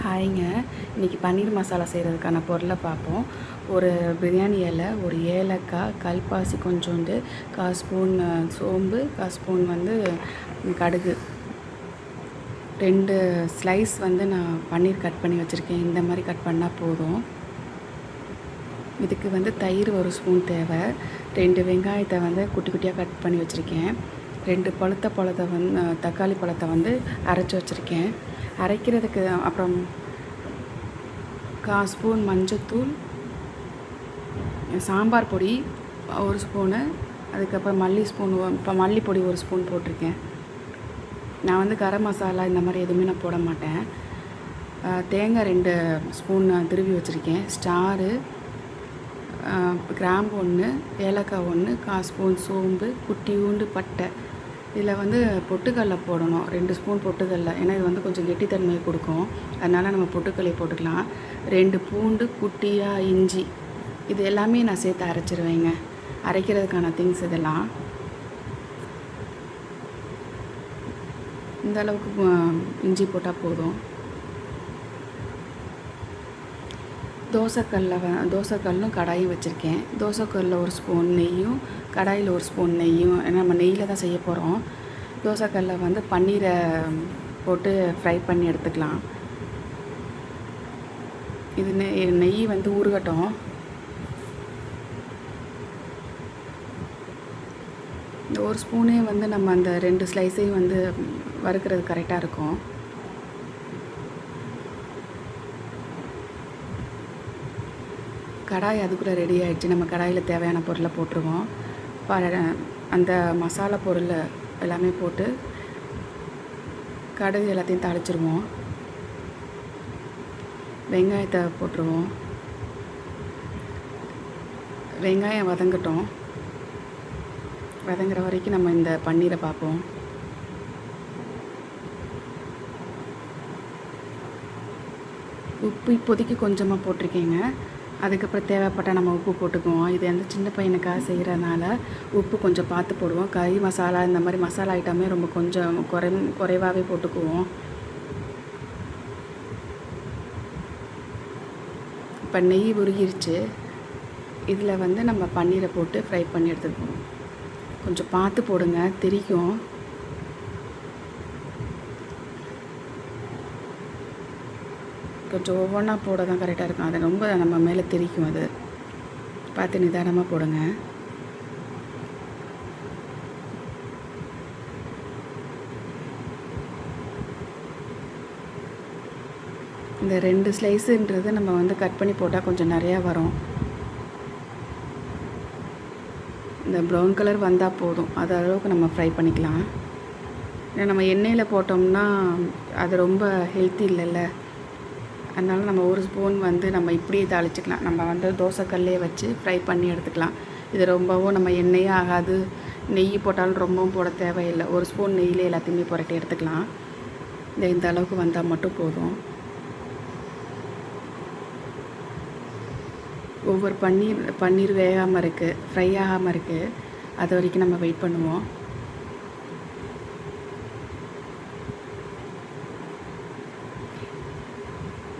ஹாய்ங்க. இன்றைக்கி பன்னீர் மசாலா செய்கிறதுக்கான பொருளை பார்ப்போம். ஒரு பிரியாணி இலை, ஒரு ஏலக்காய், கல்பாசி கொஞ்சோண்டு, 1/4 ஸ்பூன் சோம்பு, 1/4 ஸ்பூன் கடுகு, 2 ஸ்லைஸ் நான் பன்னீர் கட் பண்ணி வச்சுருக்கேன். இந்த மாதிரி கட் பண்ணால் போதும். இதுக்கு தயிர் 1 ஸ்பூன் தேவை. 2 வெங்காயத்தை குட்டி குட்டியாக கட் பண்ணி வச்சுருக்கேன். 2 பழுத்த தக்காளி பழத்தை அரைச்சி வச்சுருக்கேன். அரைக்கிறதுக்கு அப்புறம் 1/4 ஸ்பூன் மஞ்சத்தூள், சாம்பார் பொடி 1 ஸ்பூனு, அதுக்கப்புறம் மல்லிப்பொடி 1 ஸ்பூன் போட்டிருக்கேன். நான் கரம் மசாலா இந்த மாதிரி எதுவுமே நான் போட மாட்டேன். தேங்காய் 2 ஸ்பூன் திருவி வச்சுருக்கேன். ஸ்டாரு, கிராம்பு 1, ஏலக்காய் 1, 1/4 ஸ்பூன் சோம்பு, குட்டியூண்டு பட்டை. இதில் பொட்டுக்கடலை போடணும், 2 ஸ்பூன் பொட்டுக்கடலை. ஏன்னா இது கொஞ்சம் கெட்டித்தன்மையை கொடுக்கும். அதனால் நம்ம பொட்டுக்கடலை போட்டுக்கலாம். 2 பூண்டு, குட்டியாக இஞ்சி, இது எல்லாமே நான் சேர்த்து அரைச்சிருவேங்க. அரைக்கிறதுக்கான திங்ஸ் இதெல்லாம். இந்த அளவுக்கு இஞ்சி போட்டால் போதும். தோசைக்கல்லும் கடாயும் வச்சுருக்கேன். தோசைக்கல்லில் 1 ஸ்பூன் நெய்யும், கடாயில் 1 ஸ்பூன் நெய்யும். ஏன்னா நம்ம நெய்யில் தான் செய்ய போகிறோம். தோசைக்கல்லில் பன்னீரை போட்டு ஃப்ரை பண்ணி எடுத்துக்கலாம். இது நெய் ஊறுகட்டும். இந்த 1 ஸ்பூனே நம்ம அந்த 2 ஸ்லைஸையும் வறுக்கிறது கரெக்டாக இருக்கும். கடாய் அதுக்குள்ளே ரெடி ஆகிடுச்சு. நம்ம கடாயில் தேவையான பொருளை போட்டுருவோம். அந்த மசாலா பொருள் எல்லாமே போட்டு கடுகு எல்லாத்தையும் தாளிச்சிருவோம். வெங்காயத்தை போட்டுருவோம். வெங்காயம் வதங்கட்டும். வதங்குற வரைக்கும் நம்ம இந்த பன்னீரை பார்ப்போம். உப்பு இப்போதைக்கு கொஞ்சமாக போட்டிருக்கேங்க. அதுக்கப்புறம் தேவைப்பட்டால் நம்ம உப்பு போட்டுக்குவோம். இது சின்ன பையனுக்காக செய்கிறதுனால உப்பு கொஞ்சம் பார்த்து போடுவோம். கறி மசாலா இந்த மாதிரி மசாலா ஐட்டமே ரொம்ப கொஞ்சம் குறைவாகவே போட்டுக்குவோம். இப்போ நெய் உருகிருச்சு. இதில் நம்ம பன்னீரை போட்டு ஃப்ரை பண்ணி எடுத்துக்குவோம். கொஞ்சம் பார்த்து போடுங்க, தெரிக்கும். கொஞ்சம் ஒவ்வொன்றா போட தான் கரெக்டாக இருக்கும். அது ரொம்ப நம்ம மேலே தெரிக்கும். அது பார்த்து நிதானமாக போடுங்க. இந்த 2 ஸ்லைஸுன்றது நம்ம கட் பண்ணி போட்டால் கொஞ்சம் நிறையா வரும். இந்த ப்ரௌன் கலர் வந்தால் போதும். அது அளவுக்கு நம்ம ஃப்ரை பண்ணிக்கலாம். ஏன்னா நம்ம எண்ணெயில் போட்டோம்னா அது ரொம்ப ஹெல்த்தி இல்லைல்ல. அதனால் நம்ம 1 ஸ்பூன் நம்ம இப்படியே தாளிச்சிக்கலாம். நம்ம தோசைக்கல்லே வச்சு ஃப்ரை பண்ணி எடுத்துக்கலாம். இது ரொம்பவும் நம்ம எண்ணெயே ஆகாது. நெய் போட்டாலும் ரொம்பவும் போட தேவையில்லை. 1 ஸ்பூன் நெய்யிலே எல்லாத்தையுமே புரட்டி எடுத்துக்கலாம். இந்த அளவுக்கு வந்தால் மட்டும் போதும். ஒவ்வொரு பன்னீர் வேகாமல் இருக்குது, ஃப்ரை ஆகாமல் இருக்குது. அது வரைக்கும் நம்ம வெயிட் பண்ணுவோம்.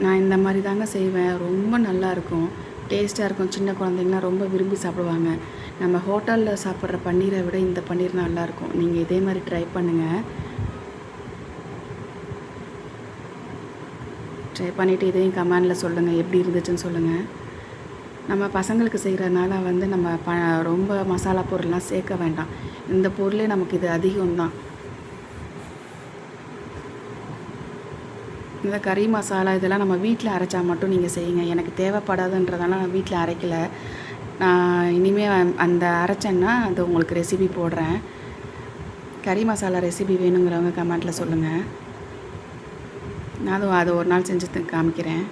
நான் இந்த மாதிரி தாங்க செய்வேன். ரொம்ப நல்லாயிருக்கும், டேஸ்ட்டாக இருக்கும். சின்ன குழந்தைங்களாம் ரொம்ப விரும்பி சாப்பிடுவாங்க. நம்ம ஹோட்டலில் சாப்பிட்ற பன்னீரை விட இந்த பன்னீர் நல்லாயிருக்கும். நீங்கள் இதே மாதிரி ட்ரை பண்ணுங்கள். ட்ரை பண்ணிவிட்டு இதையும் கமெண்டில் சொல்லுங்கள், எப்படி இருந்துச்சுன்னு சொல்லுங்கள். நம்ம பசங்களுக்கு செய்கிறதுனால நம்ம ரொம்ப மசாலா பொருள்லாம் சேர்க்க வேண்டாம். இந்த பொருளே நமக்கு இது அதிகம்தான். இந்த கறி மசாலா இதெல்லாம் நம்ம வீட்டில் அரைச்சா மட்டும் நீங்கள் செய்யுங்க. எனக்கு தேவைப்படாதுன்றதால நான் வீட்டில் அரைக்கலை. நான் இனிமேல் அந்த அரைச்சேன்னா அது உங்களுக்கு ரெசிபி போடுறேன். கறி மசாலா ரெசிபி வேணுங்கிறவங்க கமெண்ட்டில் சொல்லுங்கள். நான் அது ஒரு நாள் செஞ்சு காமிக்கிறேன்.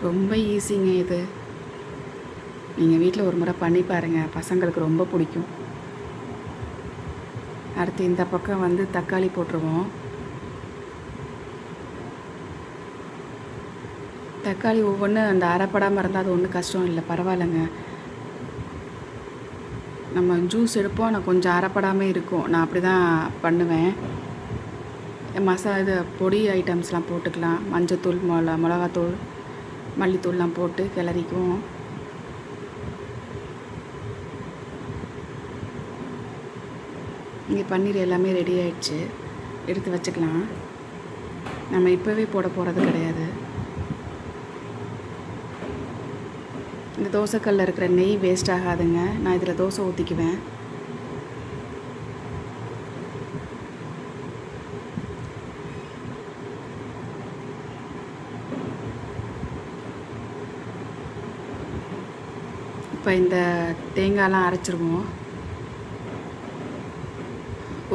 ரொம்ப ஈஸிங்க இது. நீங்கள் வீட்டில் ஒரு முறை பண்ணி பாருங்கள். பசங்களுக்கு ரொம்ப பிடிக்கும். அடுத்து இந்த பக்கம் வந்து தக்காளி போட்டுருவோம். தக்காளி ஒவ்வொன்று அந்த அரைப்படாமல் இருந்தால் அது ஒன்றும் கஷ்டம் இல்லை, பரவாயில்லைங்க. நம்ம ஜூஸ் எடுப்போம், நான் கொஞ்சம் அரைப்படாமல் இருக்கும். நான் அப்படி தான் பண்ணுவேன். இது பொடி ஐட்டம்ஸ்லாம் போட்டுக்கலாம். மஞ்சத்தூள், மிளகாத்தூள், மல்லித்தூள்லாம் போட்டு கிளறிக்குவோம். இங்கே பன்னீர் எல்லாமே ரெடி ஆயிடுச்சு, எடுத்து வச்சுக்கலாம். நம்ம இப்போவே போட போகிறது கிடையாது. இந்த தோசைக்கல்லில் இருக்கிற நெய் வேஸ்ட் ஆகாதுங்க. நான் இதில் தோசை ஊற்றிக்குவேன். இப்போ இந்த தேங்காயெலாம் அரைச்சிருவோம்.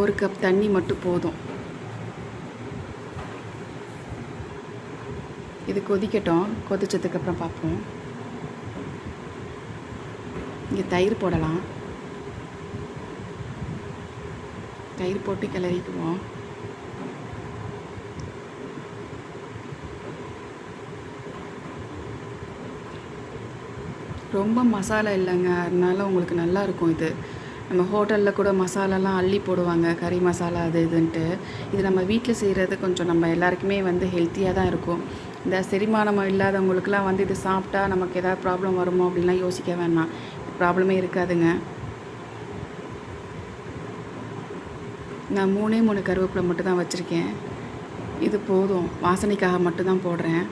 1 கப் தண்ணி மட்டும் போதும். இது கொதிக்கட்டும். கொதிச்சதுக்கப்புறம் பார்ப்போம். இங்கே தயிர் போடலாம். தயிர் போட்டு கிளறிக்குவோம். ரொம்ப மசாலா இல்லைங்க, அதனால உங்களுக்கு நல்லாயிருக்கும். இது நம்ம ஹோட்டலில் கூட மசாலாலாம் அள்ளி போடுவாங்க, கறி மசாலா அது இதுன்ட்டு. இது நம்ம வீட்டில் செய்கிறது கொஞ்சம் நம்ம எல்லாருக்குமே வந்து ஹெல்த்தியாக தான் இருக்கும். இந்த செரிமானம் இல்லாதவங்களுக்குலாம் வந்து இது சாப்பிட்டா நமக்கு ஏதாவது ப்ராப்ளம் வருமோ அப்படின்லாம் யோசிக்க வேணாம். ப்ராப்ளமே இருக்காதுங்க. நான் 3 கருவேப்பிலை மட்டும் தான் வச்சுருக்கேன். இது போதும், வாசனைக்காக மட்டும்தான் போடுறேன்.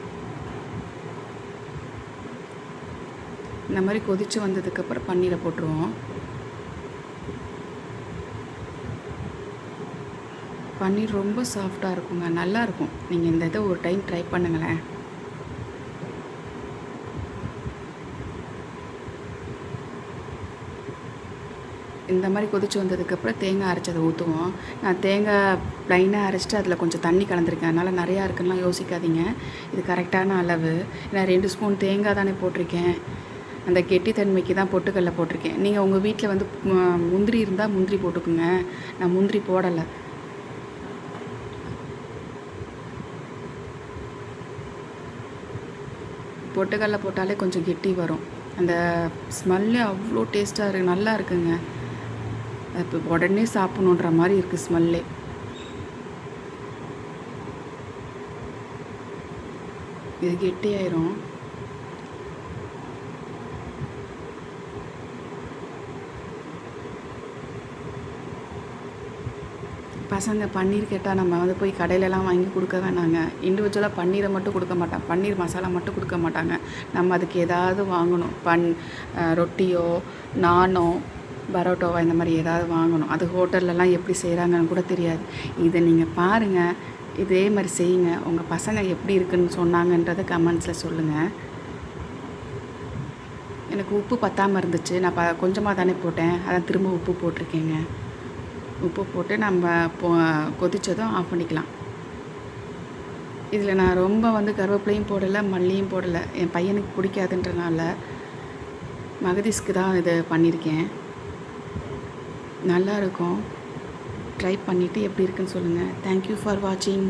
இந்த மாதிரி கொதித்து வந்ததுக்கப்புறம் பன்னீரை போட்டுருவோம். பன்னீர் ரொம்ப சாஃப்டாக இருக்குங்க, நல்லாயிருக்கும். நீங்கள் இந்த இதை ஒரு டைம் ட்ரை பண்ணுங்களேன். இந்த மாதிரி கொதித்து வந்ததுக்கப்புறம் தேங்காய் அரைச்சதை ஊற்றுவோம். நான் தேங்காய் ப்ளைனாக அரைச்சிட்டு அதில் கொஞ்சம் தண்ணி கலந்துருக்கேன், அதனால் நிறையா இருக்குன்னா யோசிக்காதீங்க. இது கரெக்டான அளவு. நான் 2 ஸ்பூன் தேங்காய் தானே போட்டிருக்கேன். அந்த கெட்டித்தன்மைக்கு தான் பொட்டுக்கடலை போட்டிருக்கேன். நீங்கள் உங்கள் வீட்டில் வந்து முந்திரி இருந்தால் முந்திரி போட்டுக்குங்க. நான் முந்திரி போடலை. பொட்டுக்கடலை போட்டாலே கொஞ்சம் கெட்டி வரும். அந்த ஸ்மெல்லே அவ்வளோ டேஸ்ட்டாக இருக்குது, நல்லா இருக்குங்க. இப்போ உடனே சாப்பிட்ணுன்ற மாதிரி இருக்குது ஸ்மெல்லே. இது கெட்டியாயிரும். பசங்க பன்னீர் கேட்டால் நம்ம வந்து போய் கடையிலலாம் வாங்கி கொடுக்க வேணாங்க. இண்டிவிஜுவலாக பன்னீரை மட்டும் கொடுக்க மாட்டாங்க, பன்னீர் மசாலா மட்டும் கொடுக்க மாட்டாங்க. நம்ம அதுக்கு ஏதாவது வாங்கணும். ரொட்டியோ நானோ பரோட்டாவோ இந்த மாதிரி ஏதாவது வாங்கணும். அது ஹோட்டல்லலாம் எப்படி செய்கிறாங்கன்னு கூட தெரியாது. இதை நீங்கள் பாருங்கள், இதே மாதிரி செய்யுங்க. உங்கள் பசங்க எப்படி இருக்குன்னு சொன்னாங்கன்றதை கமெண்ட்ஸில் சொல்லுங்கள். எனக்கு உப்பு பத்தாமல் இருந்துச்சு, நான் கொஞ்சமாக தானே போட்டேன், அதான் திரும்ப உப்பு போட்டிருக்கேங்க. உப்பு போட்டு நம்ம கொதித்ததும் ஆஃப் பண்ணிக்கலாம். இதில் நான் ரொம்ப வந்து கருவேப்பிலையும் போடலை, மல்லியும் போடலை. என் பையனுக்கு பிடிக்காதுன்றனால மகதீஸ்க்கு தான் இது பண்ணியிருக்கேன். நல்லாயிருக்கும். ட்ரை பண்ணிவிட்டு எப்படி இருக்குன்னு சொல்லுங்கள். தேங்க்யூ ஃபார் வாட்சிங்.